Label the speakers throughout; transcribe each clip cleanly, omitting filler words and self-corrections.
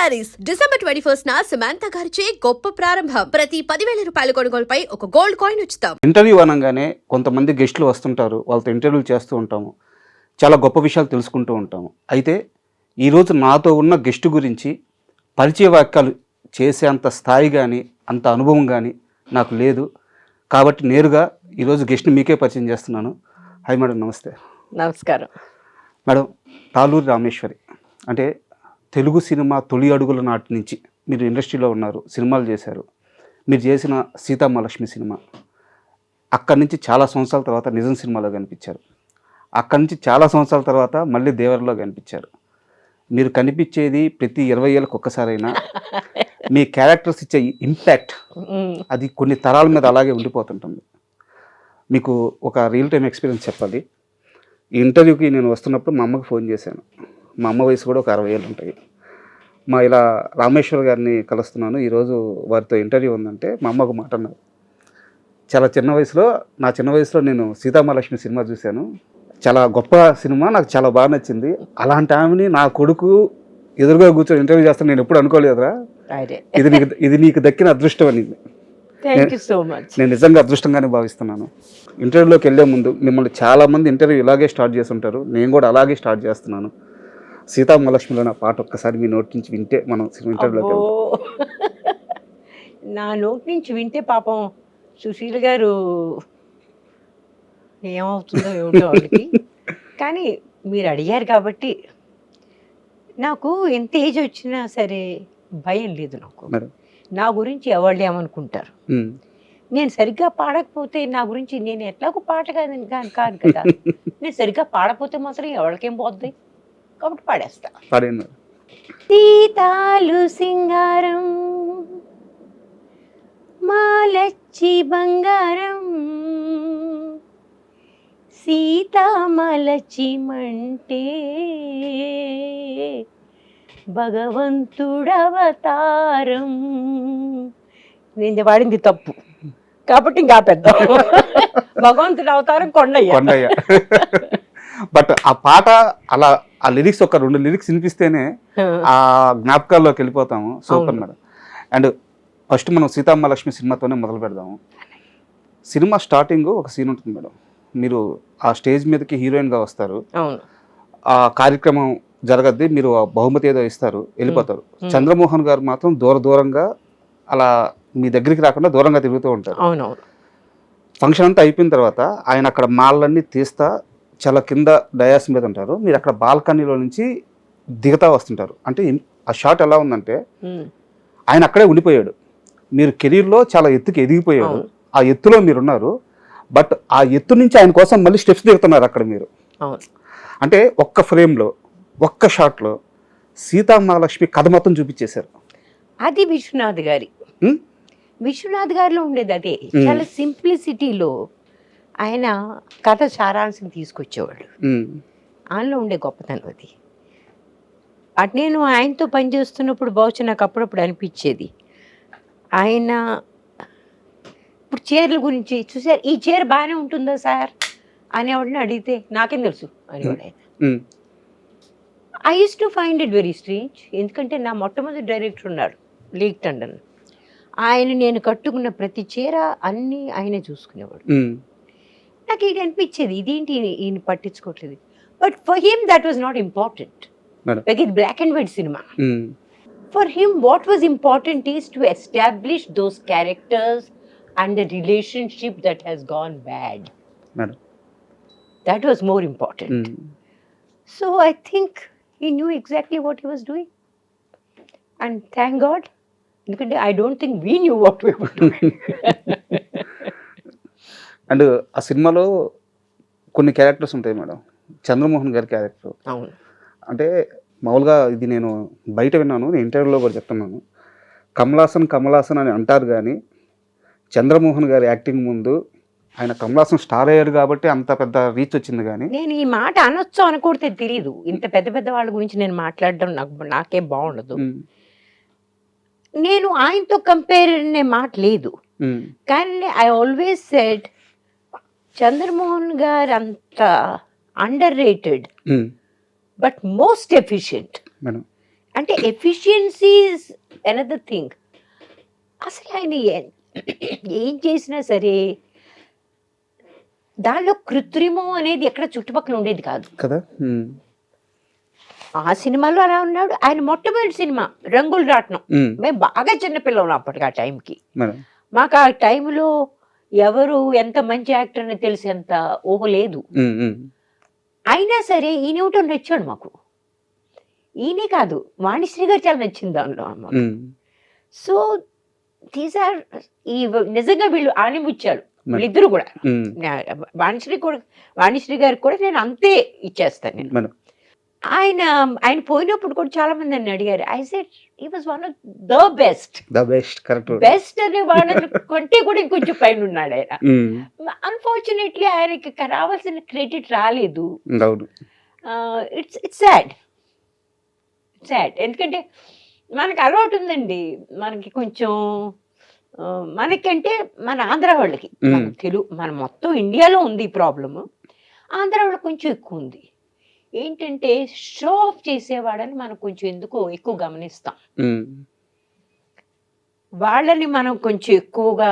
Speaker 1: Saris December 21 Samantha గారిచే గొప్ప ప్రారంభం. ప్రతి 10,000 రూపాయల కొనుగోలుపై ఒక గోల్డ్ కాయిన్ ఉచితం.
Speaker 2: ఇంటర్వ్యూ అనగానే కొంతమంది గెస్టులు వస్తుంటారు, వాళ్ళతో ఇంటర్వ్యూలు చేస్తూ ఉంటాము, చాలా గొప్ప విషయాలు తెలుసుకుంటూ ఉంటాము. అయితే ఈరోజు నాతో ఉన్న గెస్టు గురించి పరిచయ వాక్యాలు చేసేంత స్థాయి కానీ అంత అనుభవం కానీ నాకు లేదు. కాబట్టి నేరుగా ఈరోజు గెస్ట్ని మీకే పరిచయం చేస్తున్నాను. హాయ్ మేడం, నమస్తే.
Speaker 3: నమస్కారం
Speaker 2: మేడం, తాలూరి రామేశ్వరి అంటే తెలుగు సినిమా తొలి అడుగుల నాటి నుంచి మీరు ఇండస్ట్రీలో ఉన్నారు, సినిమాలు చేశారు. మీరు చేసిన సీతామహాలక్ష్మి సినిమా, అక్కడి నుంచి చాలా సంవత్సరాల తర్వాత నిజం సినిమాలో కనిపించారు. అక్కడి నుంచి చాలా సంవత్సరాల తర్వాత మళ్ళీ దేవరలో కనిపించారు. మీరు కనిపించేది ప్రతి 20 ఏళ్ళకి ఒక్కసారైనా మీ క్యారెక్టర్స్ ఇచ్చే ఇంపాక్ట్ అది కొన్ని తరాల మీద అలాగే ఉండిపోతుంటుంది. మీకు ఒక రియల్ టైం ఎక్స్పీరియన్స్ చెప్పాలి. ఈ ఇంటర్వ్యూకి నేను వస్తున్నప్పుడు మా అమ్మకి ఫోన్ చేశాను. మా అమ్మ వయసు కూడా ఒక 60 ఏళ్ళు ఉంటాయి. ఇలా రామేశ్వర్ గారిని కలుస్తున్నాను, ఈరోజు వారితో ఇంటర్వ్యూ ఉందంటే మా అమ్మ ఒక మాట అన్నారు. చాలా చిన్న వయసులో నేను సీతామహాలక్ష్మి సినిమా చూశాను, చాలా గొప్ప సినిమా, నాకు చాలా బాగా నచ్చింది. అలాంటి ఆమెని నా కొడుకు ఎదురుగా కూర్చొని ఇంటర్వ్యూ చేస్తాను నేను ఎప్పుడు అనుకోలేదురా, ఇది నీకు దక్కిన అదృష్టం అనింది. నేను నిజంగా అదృష్టంగానే భావిస్తున్నాను. ఇంటర్వ్యూలోకి వెళ్ళే ముందు మిమ్మల్ని చాలామంది ఇంటర్వ్యూ ఇలాగే స్టార్ట్ చేసి ఉంటారు, నేను కూడా అలాగే స్టార్ట్ చేస్తున్నాను. సీతామహాలక్ష్మిలో నా పాట ఒక్కసారి మీ నోటి నుంచి వింటే మనం ఇంటర్వ్యూలోకి వెళ్తాం.
Speaker 3: నా నోటి నుంచి వింటే పాపం సుశీల్ గారు ఏమవుతుందో ఏమిటో వాళ్ళకి. కానీ మీరు అడిగారు కాబట్టి నాకు ఎంత ఏజ్ వచ్చినా సరే భయం లేదు. నా గురించి ఎవరు ఏమనుకుంటారు, నేను సరిగ్గా పాడకపోతే నా గురించి నేను ఎట్లాగో పాట కాదు కదా, నేను సరిగ్గా పాడపోతే మాత్రం ఎవరికేం పోద్ది, కాబట్టి పాడేస్తా. సీతాలు సింగారం మాలచ్చి బంగారం సీతామలచి మంటే భగవంతుడవతారం. నేను వాడింది తప్పు కాబట్టి ఇంకా పెద్ద భగవంతుడు అవతారం కొండయ్య.
Speaker 2: బట్ ఆ పాట అలా ఆ లిరిక్స్ ఒక 2 లిరిక్స్ వినిపిస్తేనే ఆ జ్ఞాపకాల్లోకి వెళ్ళిపోతాము. Super madam. అండ్ ఫస్ట్ మనం సీతామహాలక్ష్మి సినిమాతోనే మొదలు పెడదాము. సినిమా స్టార్టింగ్ ఒక సీన్ ఉంటుంది మేడం, మీరు ఆ స్టేజ్ మీదకి హీరోయిన్గా వస్తారు, ఆ కార్యక్రమం జరగద్ది, మీరు బహుమతి ఏదో ఇస్తారు, వెళ్ళిపోతారు. చంద్రమోహన్ గారు మాత్రం దూరంగా అలా మీ దగ్గరికి రాకుండా దూరంగా తిరుగుతూ ఉంటారు. ఫంక్షన్ అంతా అయిపోయిన తర్వాత ఆయన అక్కడ మాలన్నీ తీస్తా చాలా కింద డయాస్ మీద ఉంటారు, మీరు అక్కడ బాల్కనీలో నుంచి దిగుతా వస్తుంటారు. అంటే ఆ షాట్ ఎలా ఉందంటే ఆయన అక్కడే ఉండిపోయాడు, మీరు కెరీర్లో చాలా ఎత్తుకి ఎదిగిపోయాడు, ఆ ఎత్తులో మీరున్నారు. బట్ ఆ ఎత్తు నుంచి ఆయన కోసం మళ్ళీ స్టెప్స్ దిగుతున్నారు అక్కడ మీరు. అంటే ఒక్క ఫ్రేమ్లో ఒక్క షాట్లో సీతామహాలక్ష్మి కథ మొత్తం చూపించేశారు.
Speaker 3: అది విశ్వనాథ్ గారిలో ఉండేది అదే. చాలా సింప్లిసిటీలో ఆయన కథ సారాంశం తీసుకొచ్చేవాడు. ఆయనలో ఉండే గొప్పతనం అది. అటు నేను ఆయనతో పనిచేస్తున్నప్పుడు బహుశా నాకు అప్పుడప్పుడు అనిపించేది, ఆయన ఇప్పుడు చీరల గురించి చూసారు, ఈ చీర బాగానే ఉంటుందా సార్ అనేవాడిని అడిగితే నాకేం తెలుసు అనేవాడు ఆయన. I use to find it very strange. ఎందుకంటే నా మొట్టమొదటి డైరెక్టర్ ఉన్నాడు లీక్ టండన్, ఆయన నేను కట్టుకున్న ప్రతి చీర అన్నీ ఆయనే చూసుకునేవాడు. నాకు ఇది అనిపించేది, ఇదేంటి ఈయన పట్టించుకోవట్లేదు. But for him that was not important. ఇది బ్లాక్ అండ్ వైట్ సినిమా. For him what was important is to establish those characters and the relationship that has gone bad. That was more important. So I think he knew exactly what he was doing. And thank God, because I don't think we knew what we were doing.
Speaker 2: And ఆ సినిమాలో కొన్ని characters ఉంటాయి madam. Chandramohan గారి character అంటే మామూలుగా ఇది నేను బయట విన్నాను, నేను ఇంటర్వ్యూలో కూడా చెప్తున్నాను. కమలాసన్ అని అంటారు, కానీ చంద్రమోహన్ గారి యాక్టింగ్ ముందు ఆయన కమలాసన్ స్టార్ అయ్యారు కాబట్టి అంత పెద్ద రీచ్ వచ్చింది. కానీ
Speaker 3: నేను ఈ మాట అనొచ్చు అనుకుంటే తెలియదు, ఇంత పెద్ద వాళ్ళ గురించి నేను మాట్లాడడం నాకేం బాగుండదు. నేను ఆయనతో కంపేర్ అనే మాట లేదు, కానీ ఐ ఆల్వేస్ సెడ్ చంద్రమోహన్ గారు అంత under rated but most efficient అంటే ఎఫిషియన్సీ ఇస్ అనదర్ థింగ్. అసలు ఆయన ఏం చేసినా సరే దానిలో కృత్రిమం అనేది ఎక్కడ చుట్టుపక్కల ఉండేది కాదు
Speaker 2: కదా.
Speaker 3: ఆ సినిమాలో అలా ఉన్నాడు. ఆయన మొట్టమొదటి సినిమా రంగులు రాట్నం, మేము బాగా చిన్నపిల్లలు అప్పటికి ఆ టైంకి.
Speaker 2: మేడం
Speaker 3: మాకు ఆ టైంలో ఎవరు ఎంత మంచి యాక్టర్ అని తెలిసేంత ఊహ లేదు. అయినా సరే ఈయన ఏమిటో నచ్చాడు మాకు. ఈయనే కాదు, వాణిశ్రీ గారు చాలా నచ్చింది దానిలో. సో దీస్ ఆర్ ఈ నిజంగా వీళ్ళు ఆనిముచ్చారు వీళ్ళిద్దరు కూడా. వాణిశ్రీ గారికి కూడా నేను అంతే ఇచ్చేస్తాను నేను. ఆయన పోయినప్పుడు కూడా చాలా మంది నన్ను అడిగారు. I said he was one of the best
Speaker 2: correct.
Speaker 3: Best అనే వాళ్ళ కంటే కూడా ఇంకొంచెం పైన ఉన్నాడు ఆయన. అన్ఫార్చునేట్లీ ఆయనకి రావాల్సిన క్రెడిట్ రాలేదు. It's sad. ఎందుకంటే మనకు అలవాటు ఉందండి, మనకి కొంచెం మనకంటే మన ఆంధ్ర వాళ్ళకి, మన తెలుగు, మన మొత్తం ఇండియాలో ఉంది ఈ ప్రాబ్లము. ఆంధ్ర వాళ్ళకి కొంచెం ఎక్కువ ఉంది. ఏంటంటే షో ఆఫ్ చేసేవాడని మనం కొంచెం ఎందుకో ఎక్కువ గమనిస్తాం. వాళ్ళని మనం కొంచెం ఎక్కువగా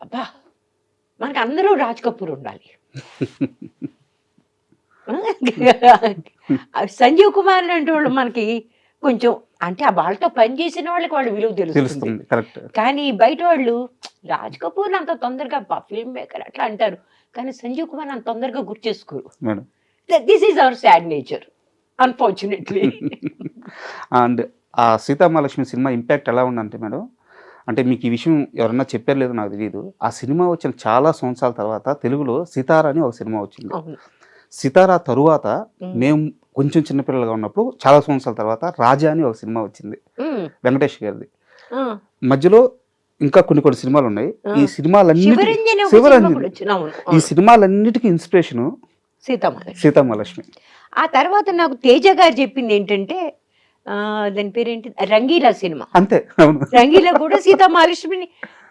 Speaker 3: అబ్బా మనకు అందరూ రాజ్ కపూర్ ఉండాలి, సంజీవ్ కుమార్ లాంటి వాళ్ళు మనకి కొంచెం అంటే ఆ వాళ్ళతో పనిచేసిన వాళ్ళకి వాళ్ళ విలువ తెలుస్తుంది. కానీ బయట వాళ్ళు రాజ్ కపూర్ అంత తొందరగా ఫిల్మ్ మేకర్ అట్లా అంటారు, కానీ సంజీవ్ కుమార్ అంత తొందరగా గుర్తు చేసుకోరు. This is our sad nature unfortunately.
Speaker 2: And ఆ సీతామహాలక్ష్మి సినిమా ఇంపాక్ట్ ఎలా ఉందంటే మేడం, అంటే మీకు ఈ విషయం ఎవరన్నా చెప్పారు లేదో నాకు తెలియదు. ఆ సినిమా వచ్చిన చాలా సంవత్సరాల తర్వాత తెలుగులో సితారా అని ఒక సినిమా వచ్చింది. సితారా తరువాత మేము కొంచెం చిన్నపిల్లలుగా ఉన్నప్పుడు చాలా సంవత్సరాల తర్వాత రాజా అని ఒక సినిమా వచ్చింది వెంకటేష్ గారిది. మధ్యలో ఇంకా కొన్ని సినిమాలు ఉన్నాయి. ఈ సినిమాలన్నిటికీ ఇన్స్పిరేషన్ సీతామహాలక్ష్మి.
Speaker 3: ఆ తర్వాత నాకు తేజ గారు చెప్పింది ఏంటంటే దాని పేరేంటి, రంగీలా సినిమా.
Speaker 2: అంతే,
Speaker 3: రంగీలా కూడా సీతామహాలక్ష్మిని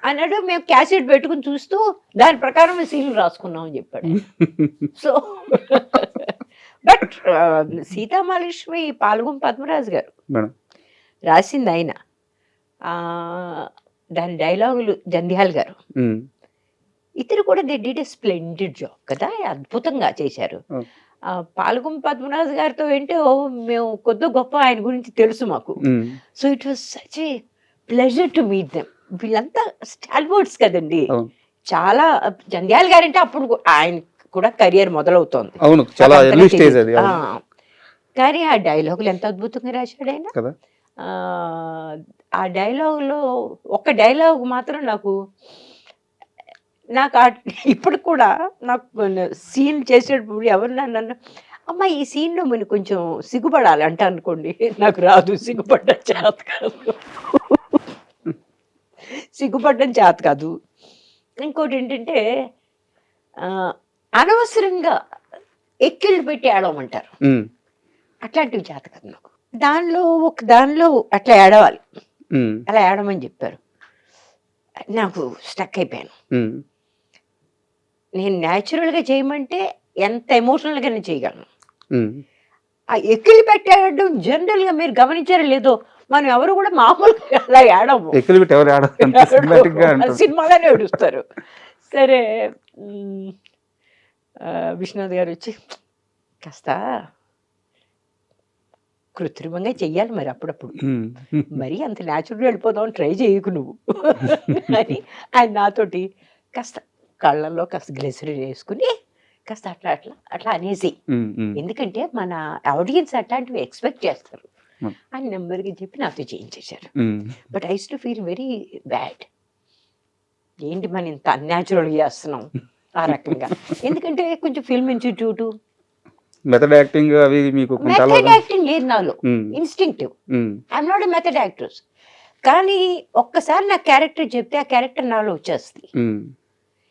Speaker 3: అన్నాడు. మేము క్యాసెట్ పెట్టుకుని చూస్తూ దాని ప్రకారం సీన్లు రాసుకున్నాం అని చెప్పాడు. సో బట్ సీతామహాలక్ష్మి పాల్గొం పద్మరాజు గారు రాసింది ఆయన. దాని డైలాగులు జంధ్యాల గారు, ఇతరు కూడా they did a splendid job కదా, అద్భుతంగా చేశారు. పాల్గొం పద్మరాజు గారితో ఏంటో మేము కొద్ది గొప్ప ఆయన గురించి తెలుసు మాకు. So it was such a pleasure to meet them. వీళ్ళంతా స్టాల్వర్డ్స్ కదండి. చాలా జంధ్యాల గారంటే అప్పుడు ఆయన కూడా కెరియర్ మొదలవుతోంది. కానీ ఆ డైలాగులు ఎంత అద్భుతంగా రాశాడు ఆయన. ఆ డైలాగులో ఒక డైలాగ్ మాత్రం నాకు ఇప్పుడు కూడా నాకు సీన్ చేసేటప్పుడు ఎవరు నన్ను అమ్మ ఈ సీన్లో మనం కొంచెం సిగ్గుపడాలి అంట అనుకోండి, నాకు రాదు, సిగ్గుపడ్డం చేత కాదు. ఇంకోటి ఏంటంటే అనవసరంగా ఎక్కిళ్ళు పెట్టి ఏడవమంటారు, అట్లాంటివి చేత కాదు నాకు. దానిలో అట్లా ఏడవాలి, అలా ఏడమని చెప్పారు. నాకు స్టక్ అయిపోయాను. నేను న్యాచురల్గా చేయమంటే ఎంత ఎమోషనల్గా నేను చేయగలను. ఆ ఎక్కిలి పెట్టేయడం జనరల్గా మీరు గమనించారో లేదో, మనం ఎవరు కూడా మామూలుగా అలా ఏడము, సినిమాలోనే ఏడుస్తారు. సరే విశ్వనాథ్ గారు వచ్చి కాస్త కృత్రిమంగా చెయ్యాలి మరి అప్పుడప్పుడు, మరి అంత న్యాచురల్ వెళ్ళిపోదాం ట్రై చేయకు నువ్వు అని ఆయన నాతోటి కాస్త కళ్ళల్లో కాస్త గ్లిసరిన్ వేసుకుని కాస్త అట్లా అనేసి, ఎందుకంటే మన ఆడియన్స్ అట్లాంటివి ఎక్స్పెక్ట్ చేస్తారు అని నెమ్మదిగా చెప్పి నాతో చేయించేశారు. But I use to feel very bad, ఏంటి మనం ఇంత అన్యాచురల్గా చేస్తున్నాం ఆ రకంగా. ఎందుకంటే కొంచెం ఫిల్మ్ ఇన్స్టిట్యూట్
Speaker 2: మెథడ్ యాక్టింగ్ అవి మీకు
Speaker 3: మెథడ్ యాక్టింగ్ లేదు నాలో, instinctive. I'm not a method actors. కానీ ఒక్కసారి నా క్యారెక్టర్ చెప్తే ఆ క్యారెక్టర్ నాలో వచ్చేస్తుంది.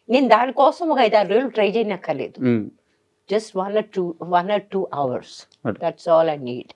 Speaker 3: నేను దానికోసం ఒక 5-6 రోజులు ట్రై చేయనక్కర్లేదు. Just 1 or 2 hours. That's all I need.